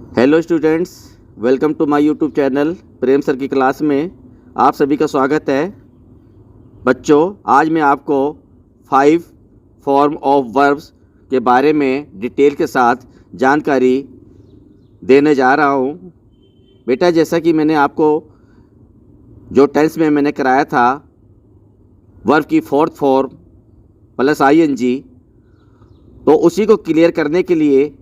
Hello students, welcome to my YouTube channel Prem sir की class में आप सभी का स्वागत है। बच्चों, आज मैं आपको 5 फॉर्म ऑफ वर्ब्स के बारे में डिटेल के साथ जानकारी देने जा रहा हूँ। बेटा, जैसा कि मैंने आपको जो टेंस में मैंने कराया था वर्ब की फोर्थ फॉर्म प्लस आईएनजी, तो उसी को क्लियर करने के लिए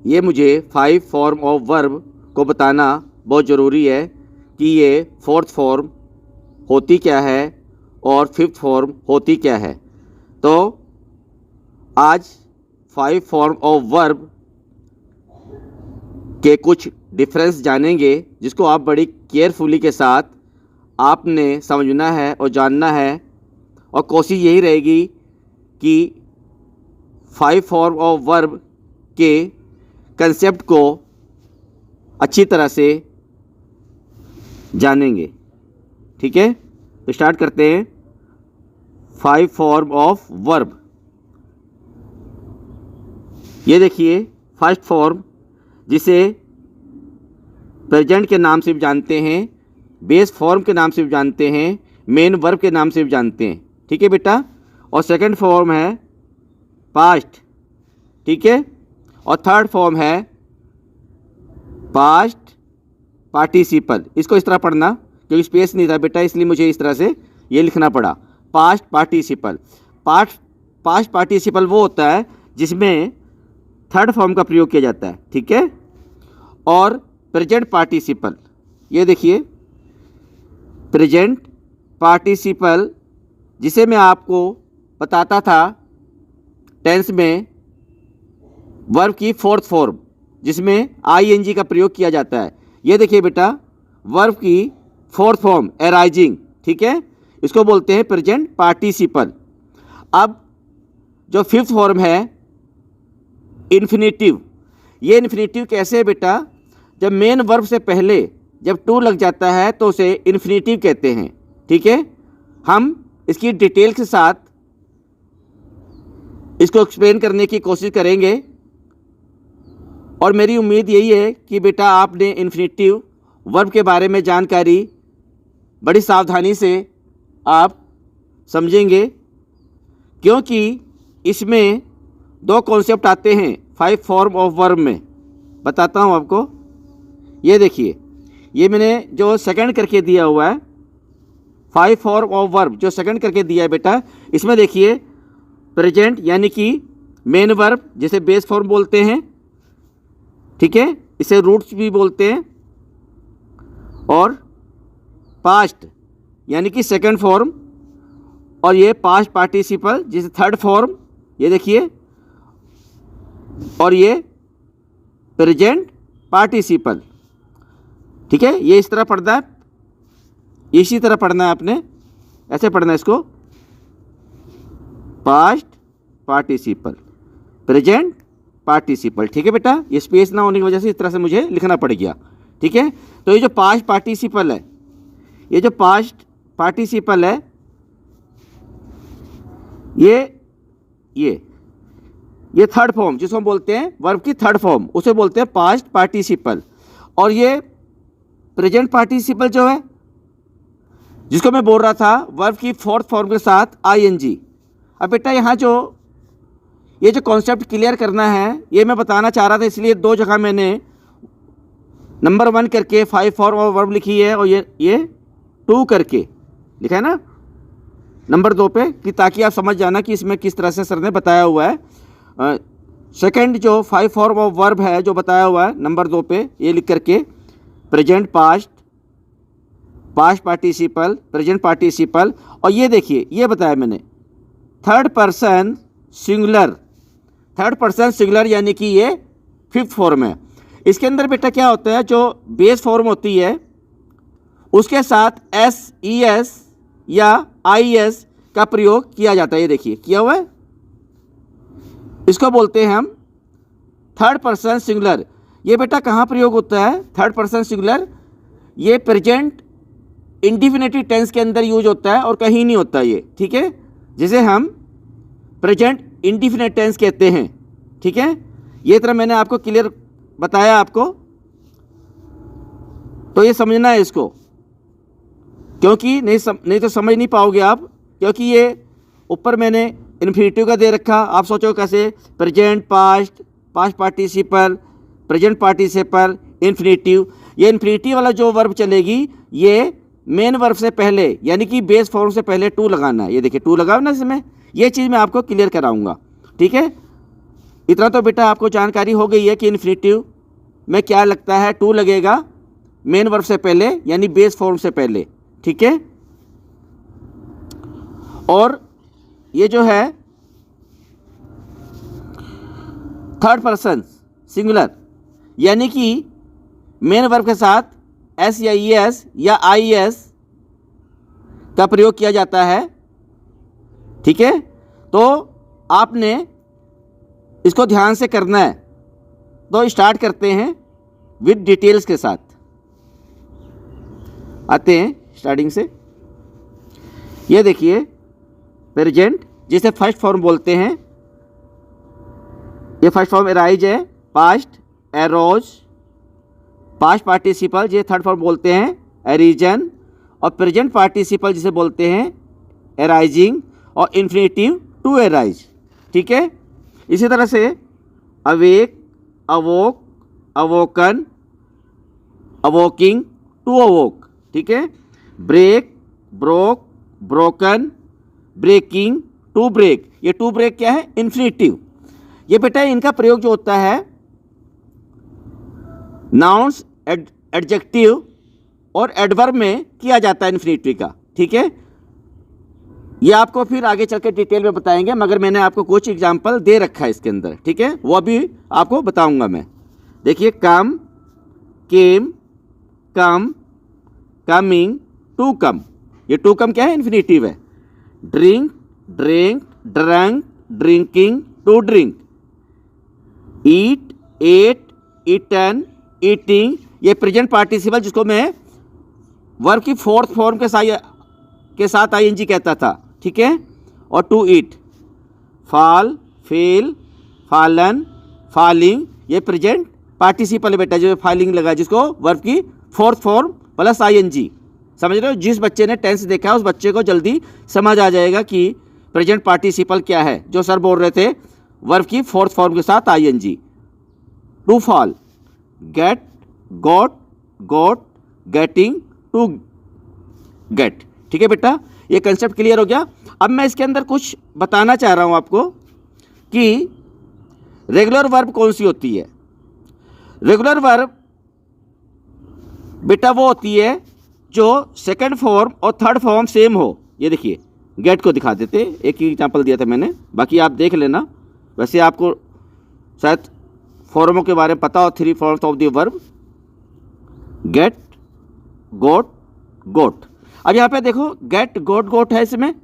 ये मुझे 5 फॉर्म ऑफ वर्ब को बताना बहुत ज़रूरी है कि ये फोर्थ फॉर्म होती क्या है और फिफ्थ फॉर्म होती क्या है। तो आज 5 फॉर्म ऑफ वर्ब के कुछ डिफरेंस जानेंगे, जिसको आप बड़ी केयरफुली के साथ आपने समझना है और जानना है, और कोशिश यही रहेगी कि 5 फॉर्म ऑफ वर्ब के कंसेप्ट को अच्छी तरह से जानेंगे। ठीक है, तो स्टार्ट करते हैं। 5 फॉर्म ऑफ वर्ब। ये देखिए, फर्स्ट फॉर्म जिसे प्रेजेंट के नाम से भी जानते हैं, बेस फॉर्म के नाम से भी जानते हैं, मेन वर्ब के नाम से भी जानते हैं। ठीक है बेटा। और सेकंड फॉर्म है पास्ट। ठीक है। और थर्ड फॉर्म है पास्ट पार्टिसिपल। इसको इस तरह पढ़ना, क्योंकि स्पेस नहीं था बेटा, इसलिए मुझे इस तरह से ये लिखना पड़ा, पास्ट पार्टिसिपल। पास्ट पार्टिसिपल वो होता है जिसमें थर्ड फॉर्म का प्रयोग किया जाता है। ठीक है। और प्रेजेंट पार्टिसिपल, ये देखिए प्रेजेंट पार्टिसिपल, जिसे मैं आपको बताता था टेंस में वर्ब की फोर्थ फॉर्म, जिसमें आईएनजी का प्रयोग किया जाता है। ये देखिए बेटा, वर्ब की फोर्थ फॉर्म एराइजिंग। ठीक है, इसको बोलते हैं प्रेजेंट पार्टिसिपल। अब जो फिफ्थ फॉर्म है इन्फिनेटिव। ये इन्फिनेटिव कैसे है बेटा? जब मेन वर्ब से पहले जब टू लग जाता है तो उसे इन्फिनेटिव कहते हैं। ठीक है, हम इसकी डिटेल के साथ इसको एक्सप्लेन करने की कोशिश करेंगे, और मेरी उम्मीद यही है कि बेटा आपने इन्फिनेटिव वर्ब के बारे में जानकारी बड़ी सावधानी से आप समझेंगे, क्योंकि इसमें 2 कॉन्सेप्ट आते हैं 5 फॉर्म ऑफ वर्ब में। बताता हूँ आपको। ये देखिए, ये मैंने जो सेकंड करके दिया हुआ है 5 फॉर्म ऑफ वर्ब, जो सेकंड करके दिया है बेटा, इसमें देखिए प्रेजेंट यानी कि मेन वर्ब, जिसे बेस फॉर्म बोलते हैं। ठीक है, इसे रूट्स भी बोलते हैं। और पास्ट यानी कि सेकंड फॉर्म, और ये पास्ट पार्टिसिपल जिसे थर्ड फॉर्म, ये देखिए। और ये प्रेजेंट पार्टिसिपल। ठीक है, ये इस तरह पढ़ना है, इसी तरह पढ़ना है आपने, ऐसे पढ़ना है इसको, पास्ट पार्टिसिपल प्रेजेंट पार्टिसिपल। ठीक है बेटा, ये स्पेस ना होने की वजह से इस तरह से मुझे लिखना पड़ गया। ठीक है, तो ये जो पास्ट पार्टिसिपल है, ये जो पास्ट पार्टिसिपल है, ये थर्ड फॉर्म जिसको हम बोलते हैं वर्ब की थर्ड फॉर्म, उसे बोलते हैं पास्ट पार्टिसिपल। और ये प्रेजेंट पार्टिसिपल जो है, जिसको मैं बोल रहा था वर्ब की फोर्थ फॉर्म के साथ आईएनजी। अब बेटा यहाँ ये जो कॉन्सेप्ट क्लियर करना है, ये मैं बताना चाह रहा था, इसलिए 2 जगह मैंने नंबर 1 करके 5 फॉर्म ऑफ वर्ब लिखी है, और ये 2 करके लिखा है ना नंबर 2 पे, कि ताकि आप समझ जाना कि इसमें किस तरह से सर ने बताया हुआ है। सेकंड जो 5 फॉर्म ऑफ वर्ब है जो बताया हुआ है नंबर 2 पे, ये लिख करके present past, past participle, present participle. और ये देखिए, ये बताया मैंने third person singular. Third person singular यानी कि ये फिफ्थ फॉर्म है। इसके अंदर बेटा क्या होता है, जो बेस फॉर्म होती है उसके साथ एस या IS का प्रयोग किया जाता है। ये देखिए किया हुआ है, इसको बोलते हैं हम थर्ड पर्सन सिंगुलर। ये बेटा कहाँ प्रयोग होता है थर्ड पर्सन सिंगुलर? ये प्रेजेंट इंडिफिनिटिव टेंस के अंदर यूज होता है और कहीं नहीं होता ये। ठीक है, जिसे हम प्रेजेंट इंडिफिनिट टेंस कहते हैं। ठीक है, ये तरह मैंने आपको क्लियर बताया आपको तो ये समझना है इसको, क्योंकि नहीं तो समझ नहीं पाओगे आप, क्योंकि ये ऊपर मैंने इन्फिनेटिव का दे रखा। आप सोचो कैसे, present, past, past participle, present participle, infinitive. ये इन्फिनेटिव वाला जो वर्ब चलेगी ये मेन वर्ब से पहले यानी कि बेस फॉर्म से पहले टू लगाना है। ये देखिए टू लगा ना इसमें, ये चीज़ मैं आपको क्लियर कराऊंगा, ठीक है। इतना तो बेटा आपको जानकारी हो गई है कि इन्फिनेटिव में क्या लगता है, टू लगेगा मेन वर्ब से पहले यानी बेस फॉर्म से पहले, ठीक है। और ये जो है थर्ड पर्सन सिंगुलर यानी कि मेन वर्ब के साथ एस या ई एस या आई एस का प्रयोग किया जाता है, ठीक है। तो आपने इसको ध्यान से करना है। तो स्टार्ट करते हैं विद डिटेल्स के साथ, आते हैं स्टार्टिंग से। ये देखिए प्रेजेंट जिसे फर्स्ट फॉर्म बोलते हैं, ये फर्स्ट फॉर्म एराइज है, पास्ट एरोज, पास्ट पार्टिसिपल जिसे थर्ड फॉर्म बोलते हैं एरिजन, और प्रेजेंट पार्टिसिपल जिसे बोलते हैं एराइजिंग, और इन्फिनेटिव टू एराइज, ठीक है। इसी तरह से अवेक, अवोक, अवोकन, अवोकिंग, टू अवोक, ठीक है। Break, broke, broken, breaking, to break. ये टू ब्रेक क्या है, इन्फिनेटिव। ये बेटा इनका प्रयोग जो होता है नाउन्स, एडजेक्टिव और एडवर्ब में किया जाता है इन्फिनेटिव का, ठीक है। ये आपको फिर आगे चल के डिटेल में बताएंगे, मगर मैंने आपको कुछ एग्जाम्पल दे रखा है इसके अंदर, ठीक है, वो भी आपको बताऊंगा मैं। देखिए कम, came, come, coming, to come. ये टू कम क्या है, इन्फिनेटिव है। Drink, drink, drunk, drinking, to drink. Eat, ate, eaten, eating. ये प्रेजेंट पार्टिसिपल जिसको मैं वर्ब की फोर्थ फॉर्म के साथ आईएनजी कहता था, ठीक है। और to eat. Fall, fell, fallen, falling. ये प्रेजेंट पार्टिसिपल है बेटा, जो फालिंग लगा जिसको वर्ब की फोर्थ फॉर्म प्लस आईएनजी। समझ रहे हो, जिस बच्चे ने टेंस देखा है उस बच्चे को जल्दी समझ आ जाएगा कि प्रेजेंट पार्टिसिपल क्या है, जो सर बोल रहे थे वर्ब की फोर्थ फॉर्म के साथ I N G. To fall, get, got, got, getting, to get, ठीक है बेटा। ये कंसेप्ट क्लियर हो गया। अब मैं इसके अंदर कुछ बताना चाह रहा हूं आपको कि रेगुलर वर्ब कौन सी होती है। रेगुलर वर्ब बेटा वो होती है जो सेकंड फॉर्म और थर्ड फॉर्म सेम हो। ये देखिए गेट को दिखा देते, एक ही एग्जाम्पल दिया था मैंने, बाकी आप देख लेना। वैसे आपको शायद फॉर्मों के बारे में पता हो, three forms of the verb, get, got, got. अब यहाँ पे देखो गेट, गोट, गोट है इसमें,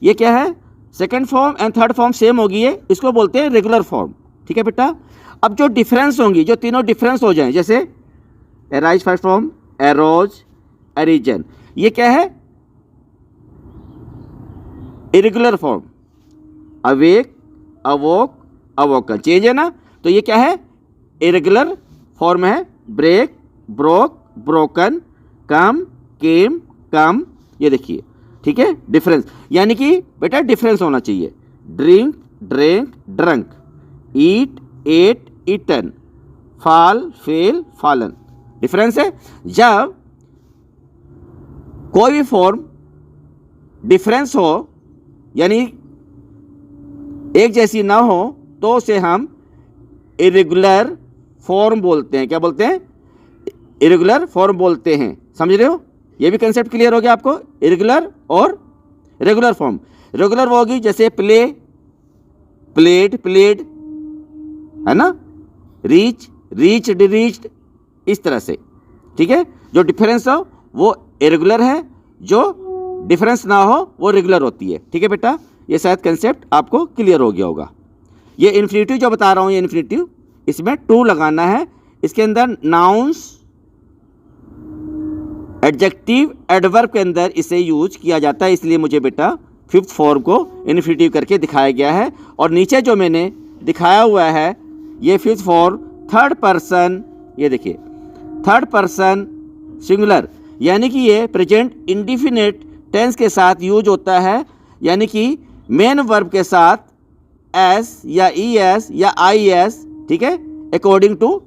ये क्या है, second form and third form same होगी, ये इसको बोलते हैं रेगुलर फॉर्म, ठीक है बेटा। अब जो डिफरेंस होंगी, जो तीनों डिफरेंस हो जाएं, जैसे arise first form, arose, arisen, ये क्या है, irregular form. Awake, awoke, awoken, change है ना, तो ये क्या है, इरेगुलर फॉर्म है। Break, broke, broken, come, came, come. ये देखिए, ठीक है, डिफरेंस, यानी कि बेटा डिफरेंस होना चाहिए। Drink, drink, drunk. Eat, ate, eaten. Fall, fell, fallen. Difference है। जब कोई भी फॉर्म डिफरेंस हो यानी एक जैसी ना हो तो उसे हम इरेगुलर फॉर्म बोलते हैं। क्या बोलते हैं, इरेगुलर फॉर्म बोलते हैं। समझ रहे हो, ये भी कंसेप्ट क्लियर हो गया आपको, इरेगुलर और रेगुलर फॉर्म। रेगुलर वो होगी जैसे प्ले, प्लेड, प्लेड, है ना, रीच, रीच्ड, रीच्ड, इस तरह से, ठीक है। जो डिफरेंस हो वो इरेगुलर है, जो डिफरेंस ना हो वो रेगुलर होती है, ठीक है बेटा। ये शायद कंसेप्ट आपको क्लियर हो गया होगा। ये इन्फिनेटिव जो बता रहा हूँ, ये इन्फिनेटिव, इसमें टू लगाना है। इसके अंदर नाउन्स, एडजेक्टिव, एडवर्ब के अंदर इसे यूज किया जाता है, इसलिए मुझे बेटा फिफ्थ फॉर्म को इन्फिनेटिव करके दिखाया गया है। और नीचे जो मैंने दिखाया हुआ है ये फिफ्थ फॉर्म थर्ड पर्सन, ये देखिए थर्ड पर्सन सिंगुलर, यानी कि ये प्रेजेंट इंडिफिनिट टेंस के साथ यूज होता है, यानी कि मेन वर्ब के साथ एस या ई एस या आई एस, ठीक है, अकॉर्डिंग टू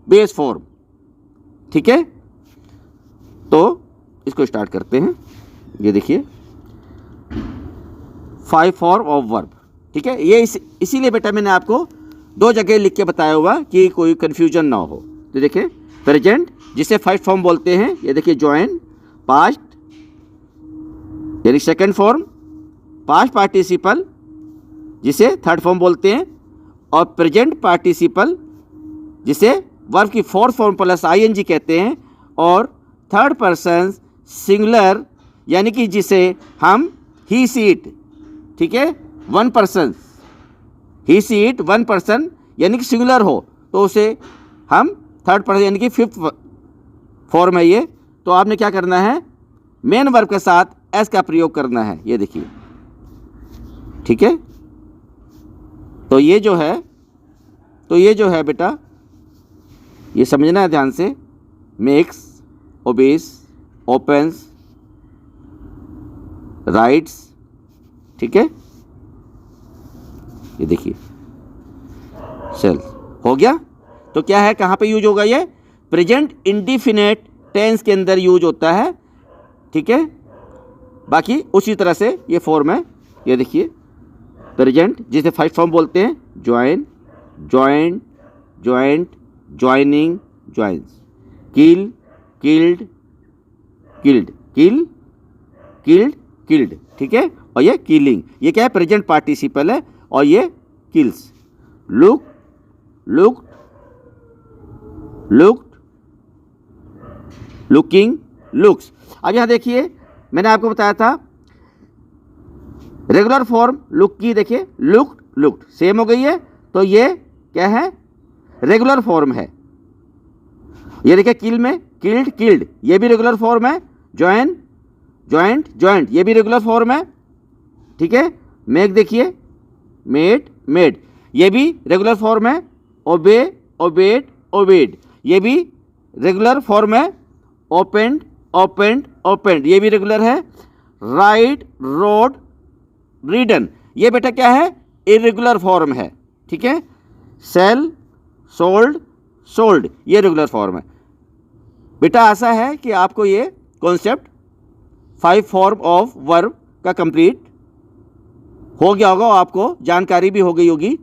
बेस फॉर्म। ठीक है, तो इसको स्टार्ट करते हैं। ये देखिए 5 फॉर्म ऑफ वर्ब। ठीक है, ये इसीलिए बेटा मैंने आपको 2 जगह लिख के बताया हुआ कि कोई कंफ्यूजन ना हो। तो देखिए प्रेजेंट जिसे फर्स्ट फॉर्म बोलते हैं, ये देखिए जॉइन, पास्ट यानी सेकंड फॉर्म, पास्ट पार्टिसिपल जिसे थर्ड फॉर्म बोलते हैं, और प्रेजेंट पार्टिसिपल जिसे वर्ब की फोर्थ फॉर्म प्लस आईएनजी कहते हैं, और थर्ड पर्सन सिंगुलर यानी कि जिसे हम ही सी इट, ठीक है, one person, he she it one person यानी कि सिंगुलर हो तो उसे हम थर्ड पर्सन यानी कि फिफ्थ फॉर्म है ये। तो आपने क्या करना है, मेन वर्ब के साथ एस का प्रयोग करना है। ये देखिए, ठीक है, तो ये जो है बेटा, ये समझना है ध्यान से, मेक्स, ओबेस, ओपन्स, राइट्स, ठीक है, ये देखिए सेल हो गया। तो क्या है, कहाँ पे यूज होगा, ये प्रेजेंट इंडिफिनिट टेंस के अंदर यूज होता है। ठीक है, बाकी उसी तरह से ये फॉर्म है। ये देखिए प्रेजेंट जिसे फर्स्ट फॉर्म बोलते हैं, join, joined, joined, joining, joins, kill, killed, killed, kill, killed, killed, ठीक है, और ये किलिंग, ये क्या है, प्रेजेंट पार्टिसिपल है, और ये kills, look, looked, looked, looking, looks. अब यहाँ देखिए मैंने आपको बताया था रेगुलर फॉर्म लुक की, देखिए लुक्ड, लुक्ड सेम हो गई है, तो ये क्या है, रेगुलर फॉर्म है। ये देखिए किल में किल्ड, किल्ड, ये भी रेगुलर फॉर्म है। ज्वाइन, ज्वाइंट, ज्वाइंट, ये भी रेगुलर फॉर्म है। ठीक है, मेक देखिए, मेड, मेड, ये भी रेगुलर फॉर्म है। ओबे, ओबेड, ओबेड, ये भी रेगुलर फॉर्म है। ओपेंड, ओपेंड, ओपेंड, ये भी रेगुलर है। राइट, रोड, रीडन, ये बेटा क्या है, इरेगुलर फॉर्म है। ठीक है, सेल, सोल्ड, सोल्ड, ये रेगुलर फॉर्म है। बेटा आशा है कि आपको ये कॉन्सेप्ट 5 फॉर्म ऑफ वर्ब का कंप्लीट हो गया होगा, आपको जानकारी भी हो गई होगी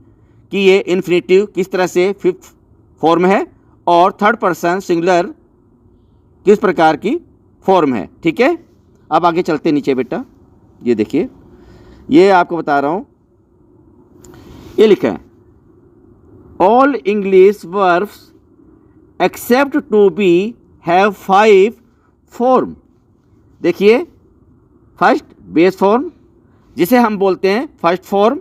कि ये इन्फिनेटिव किस तरह से फिफ्थ फॉर्म है और थर्ड पर्सन सिंगुलर किस प्रकार की फॉर्म है। ठीक है, अब आगे चलते नीचे बेटा। ये देखिए, ये आपको बता रहा हूँ, ये लिखा है all English verbs except to be have 5 form. देखिए फर्स्ट बेस फॉर्म जिसे हम बोलते हैं फर्स्ट फॉर्म,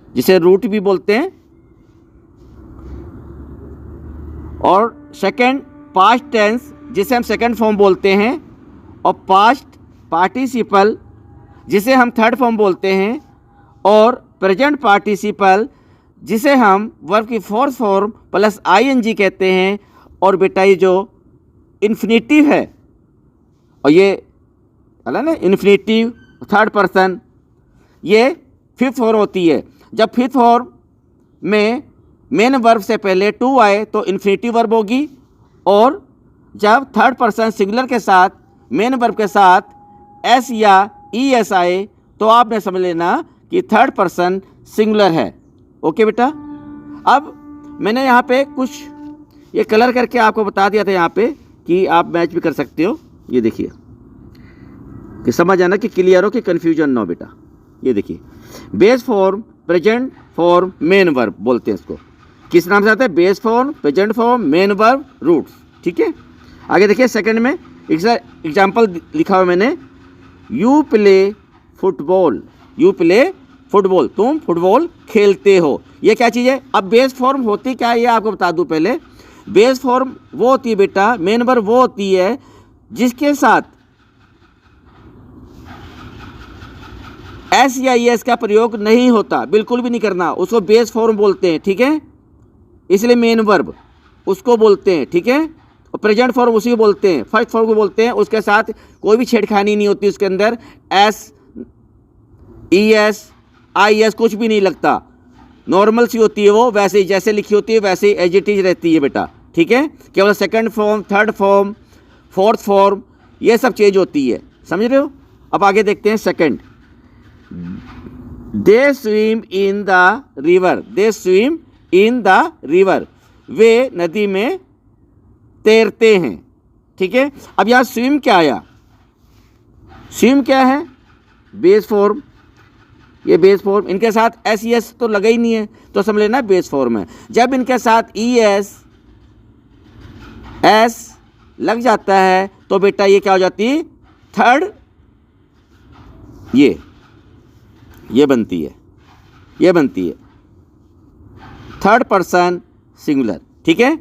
जिसे रूट भी बोलते हैं, और सेकंड पास्ट टेंस जिसे हम सेकंड फॉर्म बोलते हैं, और पास्ट पार्टिसिपल जिसे हम थर्ड फॉर्म बोलते हैं, और प्रेजेंट पार्टिसिपल जिसे हम वर्ब की फोर्थ फॉर्म प्लस आईएनजी कहते हैं। और बेटा ये जो इन्फिनेटिव है, और ये है ना इन्फिनेटिव थर्ड पर्सन, ये फिफ्थ फॉर्म होती है। जब फिफ्थ फॉर्म में मेन वर्ब से पहले टू आए तो इन्फिनेटिव वर्ब होगी, और जब थर्ड पर्सन सिंगुलर के साथ मेन वर्ब के साथ एस या ई एस आए तो आपने समझ लेना कि थर्ड पर्सन सिंगुलर है। ओके बेटा, अब मैंने यहाँ पे कुछ ये कलर करके आपको बता दिया था यहाँ पे कि आप मैच भी कर सकते हो। ये देखिए कि समझ आना कि क्लियर हो, कि कन्फ्यूजन ना हो बेटा। ये देखिए base form, present form, main verb बोलते हैं इसको। किस नाम से आता है, base form, present form, main verb, roots. ठीक है, आगे देखिए सेकंड में एग्जाम्पल लिखा हुआ मैंने, you play football, you play football, तुम फुटबॉल खेलते हो। ये क्या चीज़ है, अब बेस फॉर्म होती क्या है ये आपको बता दूं पहले। बेस फॉर्म वो होती है बेटा, मेन वर्ब वो होती है जिसके साथ एस या एस का प्रयोग नहीं होता, बिल्कुल भी नहीं करना, उसको बेस फॉर्म बोलते हैं। ठीक है, इसलिए मेन वर्ब उसको बोलते हैं। ठीक है, और प्रेजेंट फॉर्म उसी को बोलते हैं, फर्स्ट फॉर्म को बोलते हैं, उसके साथ कोई भी छेड़खानी नहीं होती, उसके अंदर S, E S, I S कुछ भी नहीं लगता, नॉर्मल सी होती है वो, वैसे ही जैसे लिखी होती है वैसे ही एज इट इज रहती है बेटा, ठीक है। केवल second form, third form, fourth form ये सब चेंज होती है, समझ रहे हो। अब आगे देखते हैं second, they swim in the river, they swim in the river, वे नदी में तैरते हैं, ठीक है। अब यहाँ स्विम क्या आया, स्विम क्या है, बेस फॉर्म, ये बेस फॉर्म, इनके साथ एस ई एस तो लगा ही नहीं है तो समझ लेना बेस फॉर्म है। जब इनके साथ ई एस एस लग जाता है तो बेटा ये क्या हो जाती है, थर्ड, ये बनती है, ये बनती है थर्ड पर्सन सिंगुलर, ठीक है।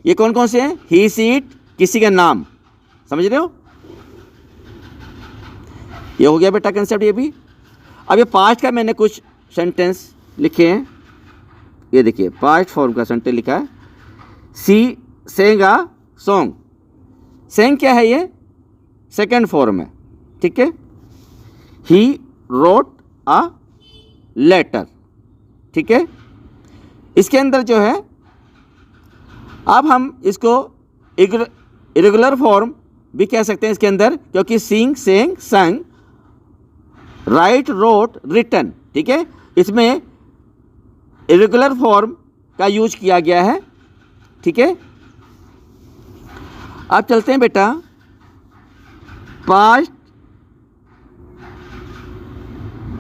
ये कौन कौन से हैं, ही सीट, किसी का नाम, समझ रहे हो, ये हो गया बेटा कंसेप्ट ये भी। अब ये पास्ट का मैंने कुछ सेंटेंस लिखे हैं, ये देखिए पास्ट फॉर्म का सेंटेंस लिखा है, सी सेंग अ सॉन्ग, सेंग क्या है, ये सेकंड फॉर्म है, ठीक है। ही रोट अ लेटर, ठीक है। इसके अंदर जो है, अब हम इसको इरेगुलर फॉर्म भी कह सकते हैं इसके अंदर, क्योंकि सिंग, सेंग, संग, राइट, रोट, रिटन, ठीक है, इसमें इरेगुलर फॉर्म का यूज किया गया है, ठीक है। अब चलते हैं बेटा पास्ट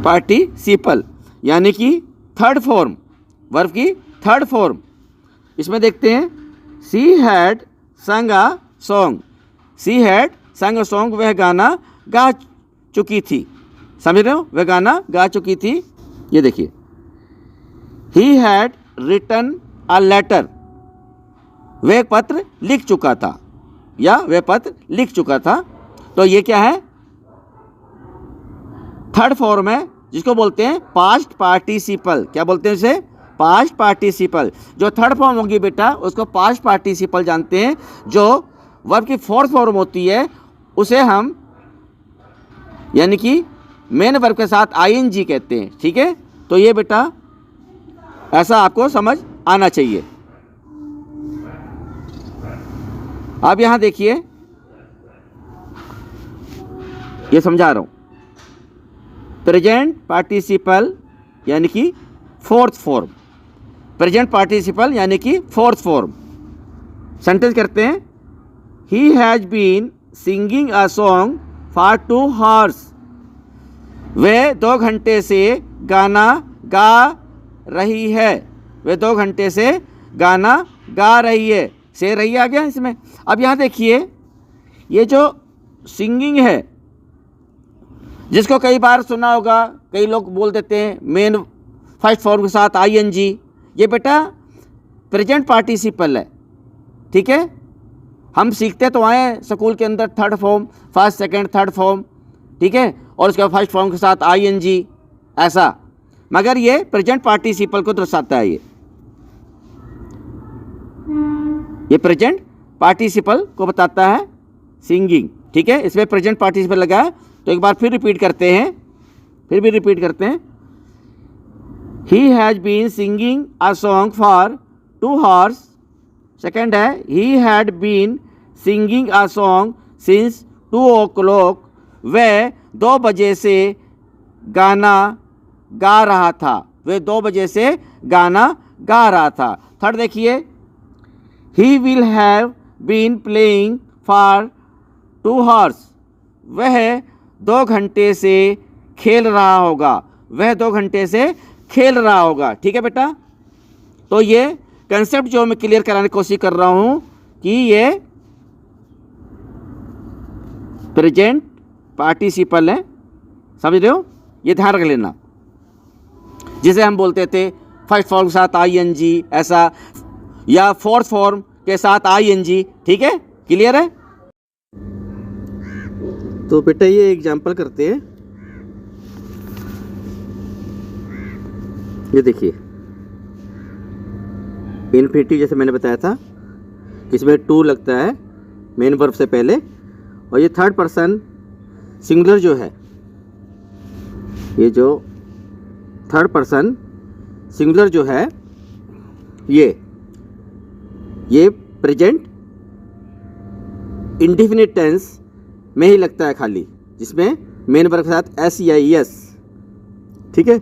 पार्टिसिपल, यानी कि थर्ड फॉर्म, वर्ब की थर्ड फॉर्म। इसमें देखते हैं, सी हैड संग अ सॉन्ग, सी हैड संग अ सॉन्ग, वह गाना गा चुकी थी, समझ रहे हो, वह गाना गा चुकी थी। ये देखिए, he had written a letter, वह पत्र लिख चुका था, या वह पत्र लिख चुका था। तो ये क्या है, थर्ड फॉर्म है, जिसको बोलते हैं पास्ट पार्टिसिपल। क्या बोलते हैं इसे, पास्ट पार्टिसिपल। जो थर्ड फॉर्म होगी बेटा उसको पास्ट पार्टिसिपल जानते हैं। जो वर्ब की फोर्थ फॉर्म होती है उसे हम, यानी कि मेन वर्ब के साथ आईएनजी कहते हैं, ठीक है। तो ये बेटा ऐसा आपको समझ आना चाहिए। अब यहां देखिए, ये समझा रहा हूं, प्रेजेंट पार्टिसिपल यानी कि फोर्थ फॉर्म, प्रेजेंट पार्टिसिपल यानी कि फोर्थ फॉर्म। सेंटेंस करते हैं, he has been singing a song for 2 hours, वह 2 घंटे से गाना गा रही है, वह 2 घंटे से गाना गा रही है, से रही आ गया इसमें। अब यहाँ देखिए, ये जो सिंगिंग है, जिसको कई बार सुना होगा, कई लोग बोल देते हैं मेन फर्स्ट फॉर्म के साथ आईएनजी, ये बेटा प्रेजेंट पार्टिसिपल है, ठीक है। हम सीखते तो आए स्कूल के अंदर third form, first, second, third form, ठीक है, और उसके फर्स्ट फॉर्म के साथ आईएनजी ऐसा, मगर ये प्रेजेंट पार्टिसिपल को दर्शाता है। ये प्रेजेंट पार्टिसिपल को बताता है सिंगिंग, ठीक है। इसमें प्रेजेंट पार्टिसिपल लगा है, तो एक बार फिर रिपीट करते हैं, फिर भी रिपीट करते हैं। He has been singing a song for 2 hours, second है, he had been singing a song since 2 o'clock, वह 2 बजे से गाना गा रहा था, वह 2 बजे से गाना गा रहा था। थर्ड देखिए, he will have been playing for 2 hours, वह 2 घंटे से खेल रहा होगा, वह 2 घंटे से खेल रहा होगा, ठीक है बेटा। तो ये कंसेप्ट जो मैं क्लियर कराने की कोशिश कर रहा हूं कि ये प्रेजेंट पार्टिसिपल है, समझ रहे हो, ये ध्यान रख लेना। जिसे हम बोलते थे फर्स्ट फॉर्म के साथ आईएनजी ऐसा, या फोर्थ फॉर्म के साथ आईएनजी, ठीक है, क्लियर है। तो बेटा ये एग्जाम्पल करते हैं, ये देखिए इन्फिनिटिव, जैसे मैंने बताया था इसमें 2 लगता है, मेन वर्ब से पहले। और ये थर्ड पर्सन सिंगुलर जो है, ये जो थर्ड पर्सन सिंगुलर जो है ये प्रेजेंट इंडेफिनिट टेंस में ही लगता है खाली, जिसमें मेन वर्ब के साथ एस या एस। ठीक है,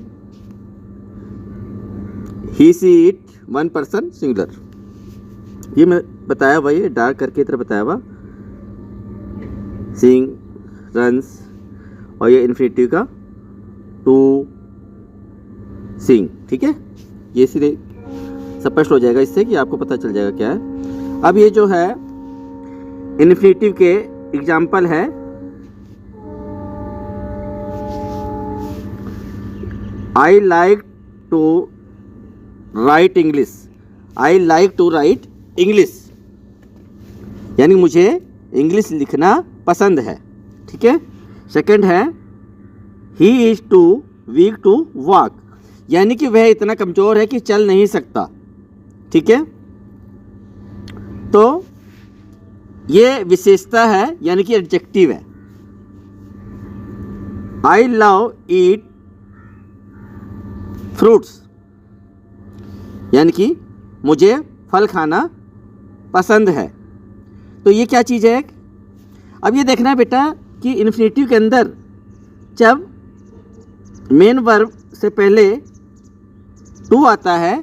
he she it one person singular, ये मैं बताया हुआ, ये डार्क करके तरह बताया हुआ। सीइंग, रन्स, और ये इन्फिनिटिव का टू सीइंग। ठीक है, ये सीधे स्पष्ट हो जाएगा इससे कि आपको पता चल जाएगा क्या है। अब ये जो है इन्फिनिटिव के एग्जाम्पल है। I like to write English, I like to write English, यानी मुझे इंग्लिश लिखना पसंद है। ठीक है। सेकंड है he is too weak to walk, यानी कि वह इतना कमजोर है कि चल नहीं सकता। ठीक है, तो ये विशेषता है, यानी कि एडजेक्टिव है। आई लव ईट फ्रूट्स, यानी कि मुझे फल खाना पसंद है। तो ये क्या चीज़ है? अब ये देखना है बेटा कि इन्फिनिटिव के अंदर जब मेन वर्ब से पहले टू आता है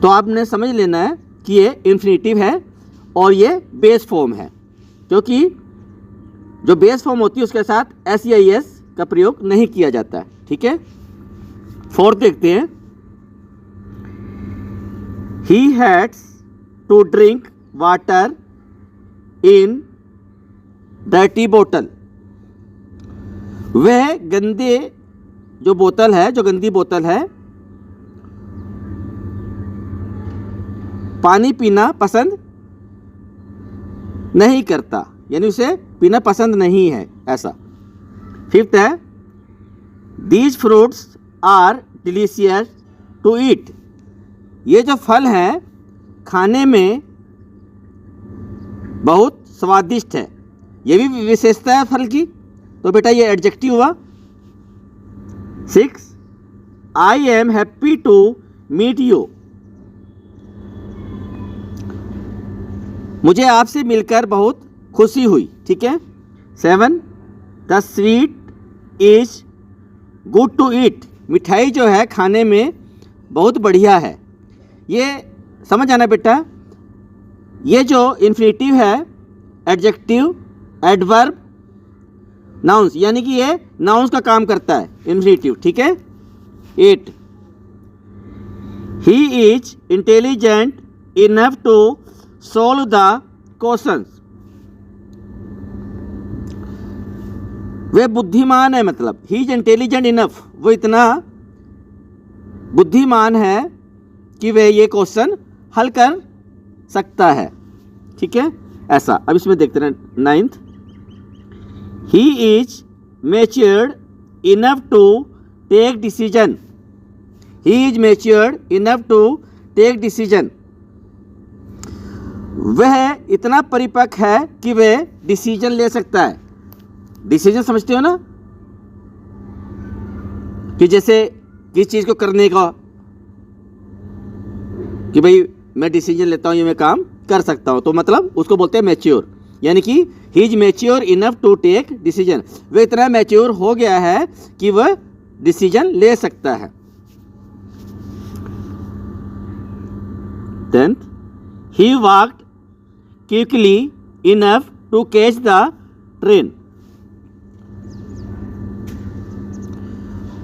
तो आपने समझ लेना है कि ये इन्फिनिटिव है और ये बेस फॉर्म है, क्योंकि जो बेस फॉर्म होती है उसके साथ एस या एस का प्रयोग नहीं किया जाता है। ठीक है। फोर्थ देखते हैं, he has to drink water in dirty बोतल, वह गंदे जो बोतल है, जो गंदी बोतल है, पानी पीना पसंद नहीं करता, यानी उसे पीना पसंद नहीं है, ऐसा। फिफ्थ है these fruits are delicious to eat, ये जो फल है खाने में बहुत स्वादिष्ट है, ये भी विशेषता है फल की, तो बेटा ये एडजेक्टिव हुआ। 6 I am happy to meet you, मुझे आपसे मिलकर बहुत खुशी हुई। ठीक है। 7 the sweet is good to eat, मिठाई जो है खाने में बहुत बढ़िया है। ये समझ आना बेटा, ये जो इन्फिनिटिव है एडजेक्टिव, एडवर्ब, नाउन्स, यानी कि ये नाउन्स का काम करता है इन्फिनिटिव। ठीक है। 8 he is intelligent enough to solve the questions, वे बुद्धिमान है, मतलब ही इज इंटेलिजेंट इनफ, वो इतना बुद्धिमान है कि वह ये क्वेश्चन हल कर सकता है। ठीक है, ऐसा। अब इसमें देखते हैं 9th, he is matured enough to take decision, he is matured enough to take decision, वह इतना परिपक्व है कि वह डिसीजन ले सकता है। डिसीजन समझते हो ना, कि जैसे किस चीज़ को करने का, कि भाई मैं डिसीजन लेता हूँ, ये मैं काम कर सकता हूँ, तो मतलब उसको बोलते हैं मैच्योर, यानी कि he is mature enough to take decision, वह इतना मैच्योर हो गया है कि वह डिसीजन ले सकता है। 10th he walked quickly enough to catch the train,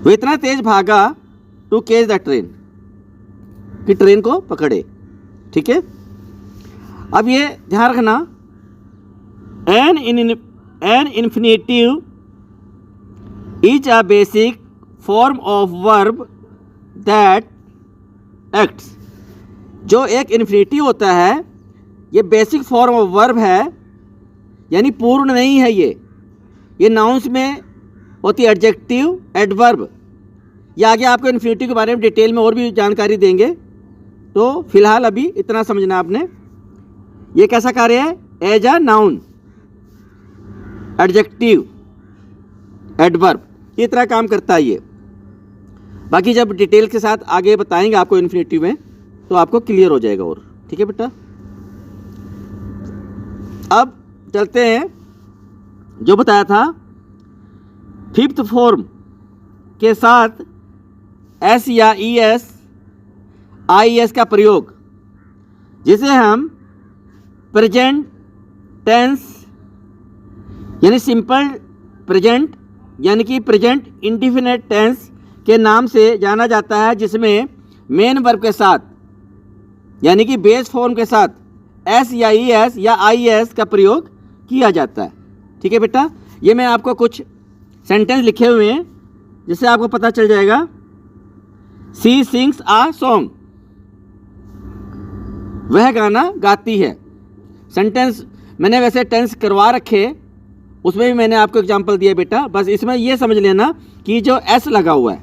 वो इतना तेज भागा टू कैच द ट्रेन, कि ट्रेन को पकड़े। ठीक है। अब ये ध्यान रखना, an infinitive is a basic form of verb that acts, जो एक इन्फिनिटिव होता है ये बेसिक फॉर्म ऑफ वर्ब है, यानी पूर्ण नहीं है। ये नाउन्स में होती है एडजेक्टिव, एडवर्ब। ये आगे आपको इन्फिनिटिव के बारे में डिटेल में और भी जानकारी देंगे, तो फिलहाल अभी इतना समझना आपने। ये कैसा कार्य है? As a noun, adjective, adverb, ये तरह काम करता है ये। बाकी जब डिटेल के साथ आगे बताएंगे आपको इन्फिनेटिव में तो आपको क्लियर हो जाएगा और। ठीक है बेटा, अब चलते हैं जो बताया था फिफ्थ फॉर्म के साथ एस या ई एस आई एस का प्रयोग, जिसे हम प्रेजेंट टेंस यानी सिंपल प्रेजेंट यानी कि प्रेजेंट इंडिफिनिट टेंस के नाम से जाना जाता है, जिसमें मेन वर्ब के साथ यानी कि बेस फॉर्म के साथ एस या ई एस या आई एस का प्रयोग किया जाता है। ठीक है बेटा, ये मैं आपको कुछ सेंटेंस लिखे हुए हैं जिससे आपको पता चल जाएगा। सी सिंग्स आ सॉन्ग, वह गाना गाती है। सेंटेंस मैंने वैसे टेंस करवा रखे, उसमें भी मैंने आपको एग्जांपल दिया बेटा। बस इसमें ये समझ लेना कि जो एस लगा हुआ है,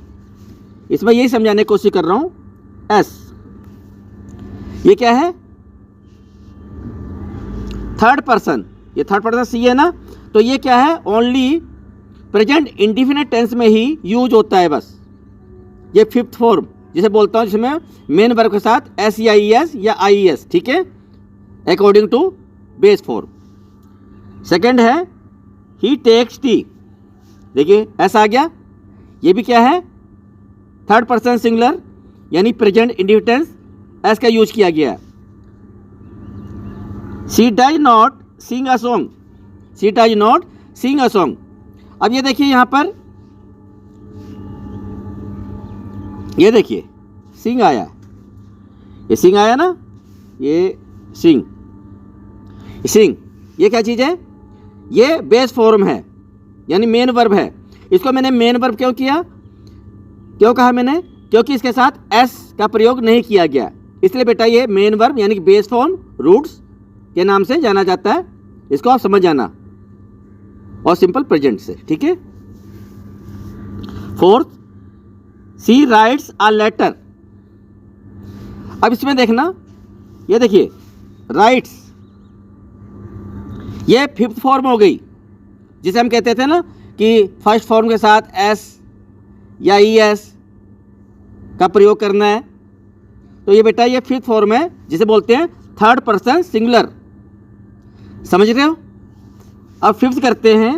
इसमें यही समझाने की कोशिश कर रहा हूँ। एस ये क्या है? थर्ड पर्सन, ये थर्ड पर्सन सी है ना, तो ये क्या है? ओनली प्रेजेंट इंडिफिनिट टेंस में ही यूज होता है बस। ये फिफ्थ फॉर्म जिसे बोलता हूँ, जिसमें मेन वर्ब के साथ एस या ई एस या आई एस, ठीक है, according to base form. Second है ही टेक्स टी, देखिए एस आ गया, ये भी क्या है? थर्ड पर्सन सिंगुलर यानी प्रेजेंट इंडिफिनिट एस का यूज किया गया है। She does not sing a song, she does not sing a song. अब ये देखिए यहाँ पर, ये देखिए सिंग आया, ये सिंग आया ना, ये सिंग, सिंग ये क्या चीज़ है? ये बेस फॉर्म है यानी मेन वर्ब है। इसको मैंने मेन वर्ब क्यों किया, क्यों कहा मैंने? क्योंकि इसके साथ एस का प्रयोग नहीं किया गया, इसलिए बेटा ये मेन वर्ब यानी कि बेस फॉर्म रूट्स के नाम से जाना जाता है। इसको आप समझ जाना, और सिंपल प्रेजेंट से। ठीक है। Fourth, she writes a letter. अब इसमें देखना, ये देखिए राइट्स, ये फिफ्थ फॉर्म हो गई, जिसे हम कहते थे ना कि फर्स्ट फॉर्म के साथ एस या ई एस का प्रयोग करना है, तो ये बेटा ये फिफ्थ फॉर्म है जिसे बोलते हैं थर्ड पर्सन सिंगुलर। समझ रहे हो? अब फिफ्थ करते हैं,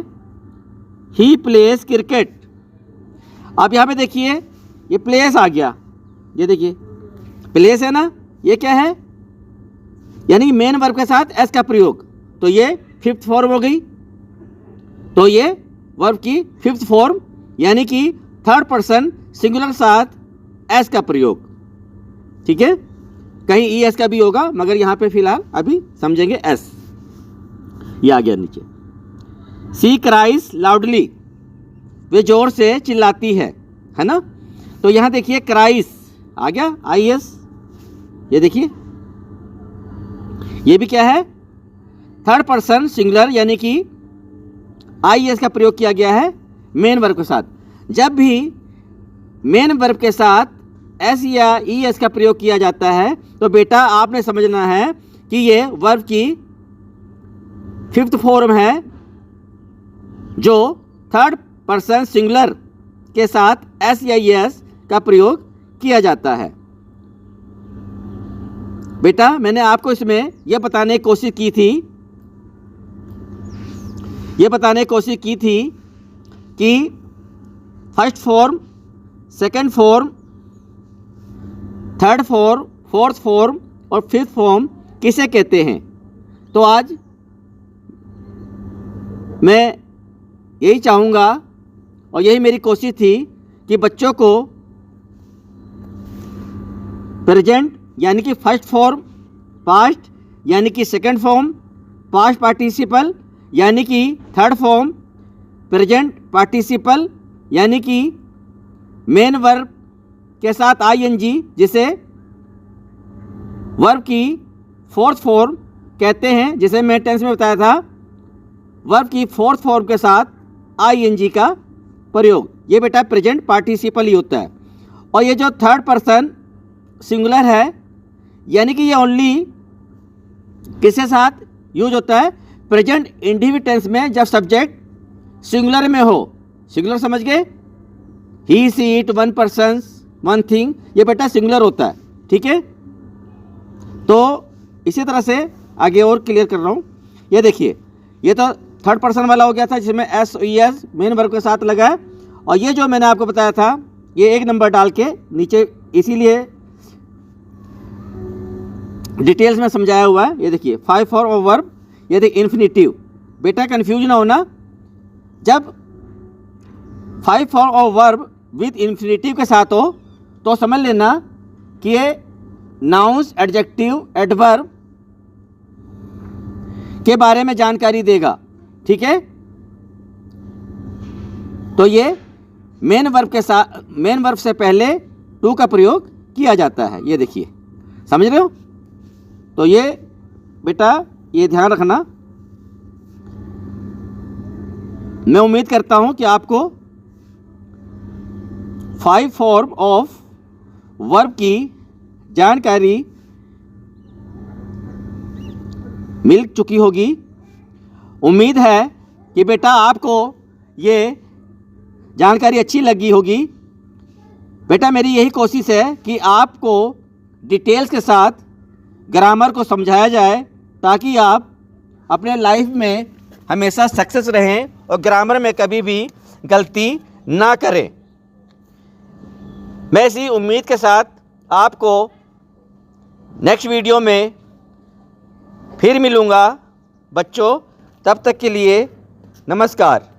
ही प्लेस क्रिकेट। अब यहाँ पे देखिए ये प्लेस आ गया, ये देखिए प्लेस है ना, ये क्या है? यानी मेन वर्ब के साथ एस का प्रयोग, तो ये फिफ्थ फॉर्म हो गई। तो ये वर्ब की फिफ्थ फॉर्म यानी कि थर्ड पर्सन सिंगुलर साथ एस का प्रयोग। ठीक है, कहीं ई एस का भी होगा, मगर यहाँ पे फिलहाल अभी समझेंगे एस। ये आ गया नीचे। सी क्राइज लाउडली, वे जोर से चिल्लाती है ना। तो यहाँ देखिए क्राइस आ गया, आई एस, ये देखिए ये भी क्या है? थर्ड पर्सन सिंगुलर यानी कि आई एस का प्रयोग किया गया है मेन वर्ब के साथ। जब भी मेन वर्ब के साथ एस या ई एस का प्रयोग किया जाता है तो बेटा आपने समझना है कि ये वर्ब की फिफ्थ फॉर्म है जो थर्ड पर्सन सिंगुलर के साथ एस या ई एस का प्रयोग किया जाता है। बेटा मैंने आपको इसमें यह बताने की कोशिश की थी कि first form, second form, third form, fourth form और फिफ्थ फॉर्म किसे कहते हैं। तो आज मैं यही चाहूँगा और यही मेरी कोशिश थी कि बच्चों को प्रेजेंट यानी कि फर्स्ट फॉर्म, पास्ट यानी कि सेकंड फॉर्म, पास्ट पार्टिसिपल यानी कि थर्ड फॉर्म, प्रेजेंट पार्टिसिपल यानी कि मेन वर्ब के साथ आईएनजी जिसे वर्ब की फोर्थ फॉर्म कहते हैं, जिसे मैं टेंस में बताया था, वर्ब की फोर्थ फॉर्म के साथ आईएनजी का प्रयोग, ये बेटा प्रेजेंट पार्टिसिपल ही होता है। और ये जो थर्ड पर्सन सिंगुलर है यानी कि ये ओनली किसके साथ यूज होता है? प्रेजेंट इंडिफिनिट टेंस में जब सब्जेक्ट सिंगुलर में हो। सिंगुलर समझ गए? He she it, one person, one thing, ये बेटा सिंगुलर होता है। ठीक है, तो इसी तरह से आगे और क्लियर कर रहा हूँ। ये देखिए, ये तो थर्ड पर्सन वाला हो गया था जिसमें S E S main verb के साथ लगा है, और ये जो मैंने आपको बताया था ये एक नंबर डाल के नीचे इसीलिए डिटेल्स में समझाया हुआ है। ये देखिए 5 फॉर्म ऑफ वर्ब, ये देखिए इन्फिनिटिव। बेटा कंफ्यूज ना होना, जब 5 form of verb with infinitive के साथ हो तो समझ लेना कि ये नाउन्स, एडजेक्टिव, एडवर्ब के बारे में जानकारी देगा। ठीक है, तो ये मेन वर्ब के साथ, मेन वर्ब से पहले टू का प्रयोग किया जाता है। ये देखिए, समझ रहे हो? तो ये बेटा ये ध्यान रखना। मैं उम्मीद करता हूं कि आपको 5 फॉर्म ऑफ वर्ब की जानकारी मिल चुकी होगी। उम्मीद है कि बेटा आपको ये जानकारी अच्छी लगी होगी। बेटा मेरी यही कोशिश है कि आपको डिटेल्स के साथ ग्रामर को समझाया जाए ताकि आप अपने लाइफ में हमेशा सक्सेस रहें और ग्रामर में कभी भी गलती ना करें। मैं इसी उम्मीद के साथ आपको नेक्स्ट वीडियो में फिर मिलूँगा बच्चों। तब तक के लिए नमस्कार।